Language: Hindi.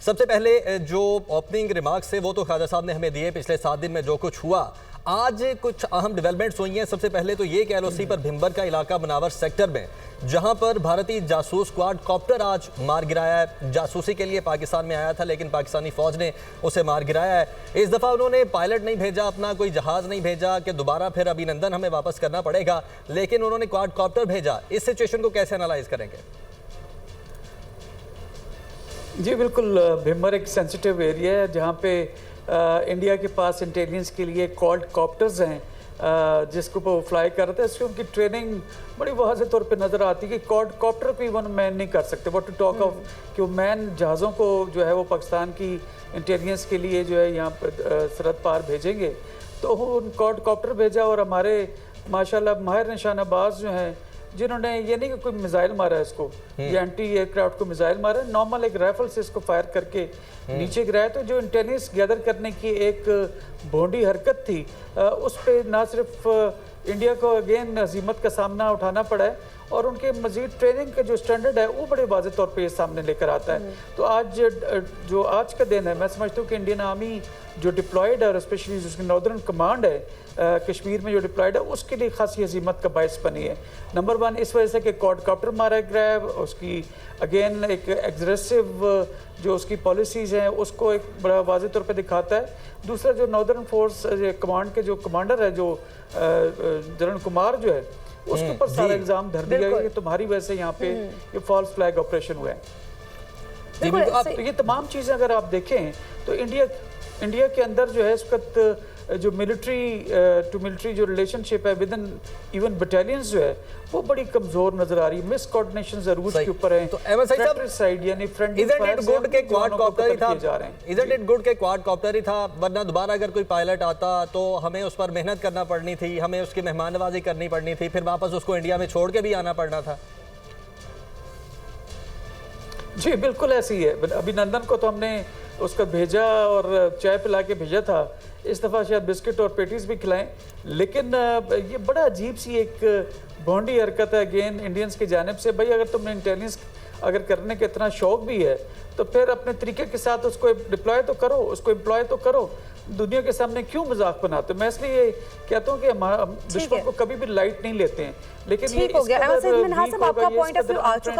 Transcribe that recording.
सबसे पहले जो ओपनिंग रिमार्क्स थे वो तो ख्वाजा साहब ने हमें दिए, पिछले 7 दिन में जो कुछ हुआ। आज कुछ अहम डेवलपमेंट्स हुई हैं। सबसे पहले तो ये LOC पर भिम्बर का इलाका बनावर सेक्टर में, जहां पर भारतीय जासूस क्वाड कॉप्टर आज मार गिराया है। जासूसी के लिए पाकिस्तान में आया था, लेकिन पाकिस्तानी फौज ने उसे मार गिराया है। इस दफ़ा उन्होंने पायलट नहीं भेजा, अपना कोई जहाज़ नहीं भेजा कि दोबारा फिर अभिनंदन हमें वापस करना पड़ेगा, लेकिन उन्होंने क्वाड कॉप्टर भेजा। इस सिचुएशन को कैसे एनालाइज करेंगे? जी बिल्कुल, भिम्बर एक सेंसिटिव एरिया है जहाँ पे इंडिया के पास इंटेलिजेंस के लिए क्वाड कॉप्टर्स हैं जिसको वो फ्लाई कर रहे थे। इसकी उनकी ट्रेनिंग बड़ी वाज़ेह तौर पे नज़र आती है कि क्वाड कॉप्टर को इवन मैन नहीं कर सकते। व्हाट टू टॉक ऑफ कि वो मैन जहाज़ों को जो है वो पाकिस्तान की इंटेलिजेंस के लिए जो है यहाँ पर सरहद पार भेजेंगे। तो उन क्वाड कॉप्टर भेजा और हमारे माशाल्लाह माहिर निशानाबाज जो हैं, जिन्होंने ये नहीं कि कोई मिसाइल मारा है इसको, ये एंटी एयरक्राफ्ट को मिसाइल मारा, नॉर्मल एक राइफल से इसको फायर करके नीचे गिराया। तो जो इंटेलिजेंस गैदर करने की एक भोंडी हरकत थी, उस पर ना सिर्फ इंडिया को अगेन हज़ीमत का सामना उठाना पड़ा है और उनके मजीद ट्रेनिंग का जो स्टैंडर्ड है वो बड़े वाज़ेह तौर पे सामने लेकर आता है। तो आज का दिन है, मैं समझता हूँ कि इंडियन आर्मी जो डिप्लॉयड है और स्पेशली जिसकी नॉर्दर्न कमांड है कश्मीर में जो डिप्लॉयड है, उसके लिए खासी हज़ीमत का बायस बनी है। नंबर 1 इस वजह से कि क्वाडकॉप्टर मारा गया है, उसकी अगेन एक एग्रेसिव जो उसकी पॉलिसीज़ हैं उसको एक बड़ा वाज़ेह तौर पे दिखाता है। दूसरा जो नॉर्दर्न फोर्स कमांड के जो कमांडर है, जो जनरल कुमार जो है, उसके ऊपर सारा इल्ज़ाम धर दिया गया कि तुम्हारी वजह से यहाँ पे ये फॉल्स फ्लैग ऑपरेशन हुआ है। तो ये तमाम चीज़ें अगर आप देखें तो इंडिया के अंदर जो है इस वक्त जो मिलिट्री टू मिलिट्री जो रिलेशनशिप है विद इन इवन बटालियंस जो है वो बड़ी कमजोर नजर आ रही है। मिस कोऑर्डिनेशन जरूर के ऊपर है। तो अहमद साहब साइड यानी फ्रंट इजंट इट गुड के क्वाड कॉप्टर ही था, इजंट इट गुड के क्वाड कॉप्टर ही था, वरना दोबारा अगर कोई पायलट आता तो हमें उस पर मेहनत करना पड़नी थी, हमें उसकी मेहमान नवाजी करनी पड़नी थी, फिर वापस उसको इंडिया में छोड़ के भी आना पड़ना था। जी बिल्कुल ऐसी है। अभिनंदन को तो हमने उसका भेजा और चाय पिला के भेजा था, इस दफ़ा शायद बिस्किट और पेटीज भी खिलाएं। लेकिन ये बड़ा अजीब सी एक बॉन्डी हरकत है अगेन इंडियंस की जानिब से। भाई अगर तुमने इंटेलिजेंस अगर करने का इतना शौक भी है तो फिर अपने तरीके के साथ उसको डिप्लॉय तो करो, उसको एम्प्लॉय तो करो, दुनिया के सामने क्यों मजाक बनाते हो? मैं इसलिए कहता हूँ कि हमारा दुश्मन को कभी भी लाइट नहीं लेते हैं। लेकिन ठीक हो गया, आपका पॉइंट ऑफ व्यू आ चुका है।